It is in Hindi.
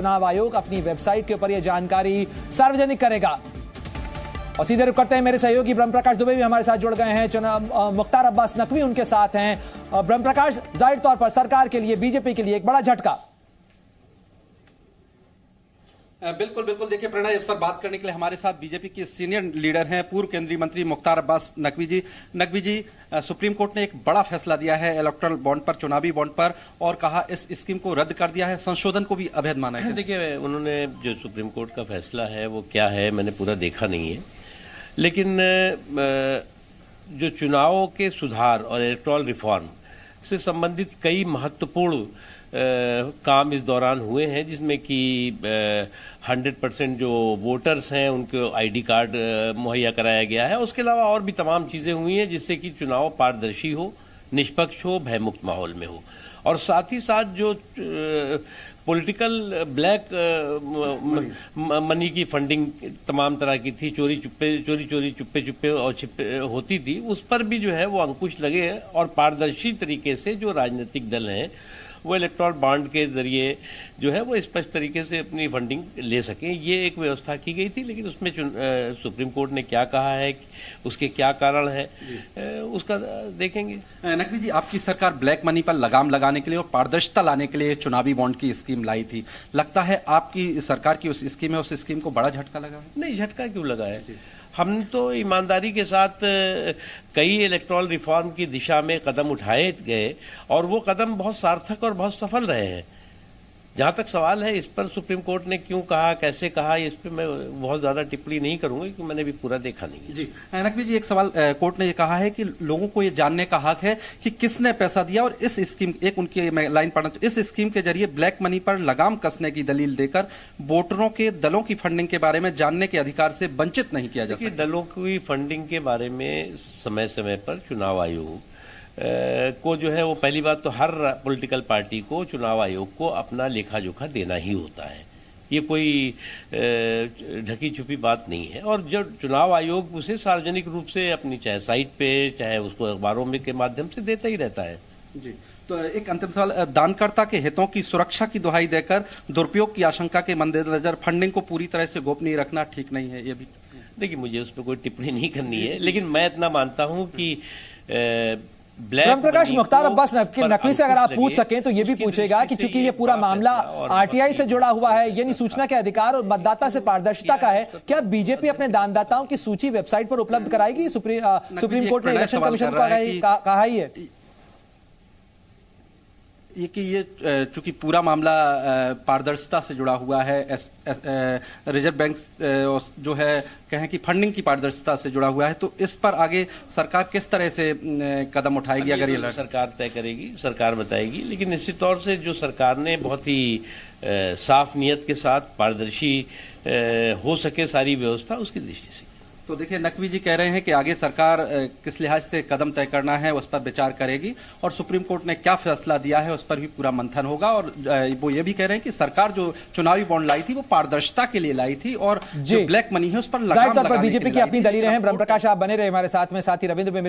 चुनाव आयोग अपनी वेबसाइट के ऊपर यह जानकारी सार्वजनिक करेगा। और सीधे रुख करते हैं, मेरे सहयोगी ब्रह्म प्रकाश दुबे भी हमारे साथ जुड़ गए हैं। मुख्तार अब्बास नकवी उनके साथ हैं। ब्रह्म प्रकाश, जाहिर तौर पर सरकार के लिए, बीजेपी के लिए एक बड़ा झटका। बिल्कुल बिल्कुल, देखिए प्रणय, इस पर बात करने के लिए हमारे साथ बीजेपी के सीनियर लीडर हैं, पूर्व केंद्रीय मंत्री मुख्तार अब्बास नकवी जी। नकवी जी, सुप्रीम कोर्ट ने एक बड़ा फैसला दिया है इलेक्टोरल बॉन्ड पर, चुनावी बॉन्ड पर, और कहा इस स्कीम को रद्द कर दिया है, संशोधन को भी अवैध माना है। देखिए, उन्होंने जो सुप्रीम कोर्ट का फैसला है वो क्या है मैंने पूरा देखा नहीं है, लेकिन जो चुनावों के सुधार और इलेक्टोरल रिफॉर्म से संबंधित कई महत्वपूर्ण काम इस दौरान हुए हैं, जिसमें कि 100% जो वोटर्स हैं उनको आईडी कार्ड मुहैया कराया गया है। उसके अलावा और भी तमाम चीज़ें हुई हैं जिससे कि चुनाव पारदर्शी हो, निष्पक्ष हो, भयमुक्त माहौल में हो। और साथ ही साथ जो पॉलिटिकल ब्लैक मनी की फंडिंग तमाम तरह की थी, चोरी चुप्पे और छिपे होती थी, उस पर भी जो है वो अंकुश लगे हैं। और पारदर्शी तरीके से जो राजनीतिक दल हैं वो इलेक्टोरल बॉन्ड के जरिए जो है वो स्पष्ट तरीके से अपनी फंडिंग ले सकें, ये एक व्यवस्था की गई थी। लेकिन उसमें सुप्रीम कोर्ट ने क्या कहा है, उसके क्या कारण है, उसका देखेंगे। नकवी जी, आपकी सरकार ब्लैक मनी पर लगाम लगाने के लिए और पारदर्शिता लाने के लिए चुनावी बॉन्ड की स्कीम लाई थी। लगता है आपकी सरकार की उस स्कीम को बड़ा झटका लगा? नहीं, झटका क्यों लगा है? हमने तो ईमानदारी के साथ कई इलेक्टोरल रिफॉर्म की दिशा में कदम उठाए गए और वो कदम बहुत सार्थक और बहुत सफल रहे हैं। जहां तक सवाल है इस पर सुप्रीम कोर्ट ने क्यों कहा, कैसे कहा, इस पर मैं बहुत ज्यादा टिप्पणी नहीं करूंगा क्योंकि मैंने भी पूरा देखा नहीं है। जी नकवी जी, एक सवाल, कोर्ट ने ये कहा है कि लोगों को ये जानने का हक है कि किसने पैसा दिया, और इस स्कीम, एक उनकी मैं लाइन पढ़ना, इस स्कीम के जरिए ब्लैक मनी पर लगाम कसने की दलील देकर वोटरों के दलों की फंडिंग के बारे में जानने के अधिकार से वंचित नहीं किया जा सकता। दलों की फंडिंग के बारे में समय समय पर चुनाव आयोग को जो है वो, पहली बात तो हर पॉलिटिकल पार्टी को चुनाव आयोग को अपना लेखा जोखा देना ही होता है, ये कोई ढकी छुपी बात नहीं है। और जब चुनाव आयोग उसे सार्वजनिक रूप से अपनी चाहे साइट पे चाहे उसको अखबारों में के माध्यम से देता ही रहता है। जी, तो एक अंतिम सवाल, दानकर्ता के हितों की सुरक्षा की दुहाई देकर दुरुपयोग की आशंका के मद्देनजर फंडिंग को पूरी तरह से गोपनीय रखना ठीक नहीं है, ये भी? देखिए, मुझे उस पर कोई टिप्पणी नहीं करनी है, लेकिन मैं इतना मानता हूं कि ब्रह्म प्रकाश, मुख्तार अब्बास नकवी से अगर आप पूछ सकें तो ये भी पूछेगा कि चूंकि ये पूरा मामला आरटीआई से जुड़ा हुआ है, यानी सूचना के अधिकार और मतदाता से पारदर्शिता का है, क्या बीजेपी अपने दानदाताओं की सूची वेबसाइट पर उपलब्ध कराएगी? सुप्रीम कोर्ट ने इलेक्शन कमीशन को कहा ही है ये कि ये चूंकि पूरा मामला पारदर्शिता से जुड़ा हुआ है, रिजर्व बैंक जो है कहें कि फंडिंग की पारदर्शिता से जुड़ा हुआ है, तो इस पर आगे सरकार किस तरह से कदम उठाएगी? अगर ये सरकार तय करेगी, सरकार बताएगी, लेकिन निश्चित तौर से जो सरकार ने बहुत ही साफ नियत के साथ पारदर्शी हो सके सारी व्यवस्था, उसकी दृष्टि से। तो देखिए, नकवी जी कह रहे हैं कि आगे सरकार किस लिहाज से कदम तय करना है उस पर विचार करेगी, और सुप्रीम कोर्ट ने क्या फैसला दिया है उस पर भी पूरा मंथन होगा। और वो ये भी कह रहे हैं कि सरकार जो चुनावी बॉन्ड लाई थी वो पारदर्शिता के लिए लाई थी, और जो ब्लैक मनी है उस पर लगाम लगाने के लिए। बीजेपी की अपनी दलीलें हैं। ब्रह्म प्रकाश, आप बने रहे हमारे साथ में, साथ ही रविंद्र में मेरे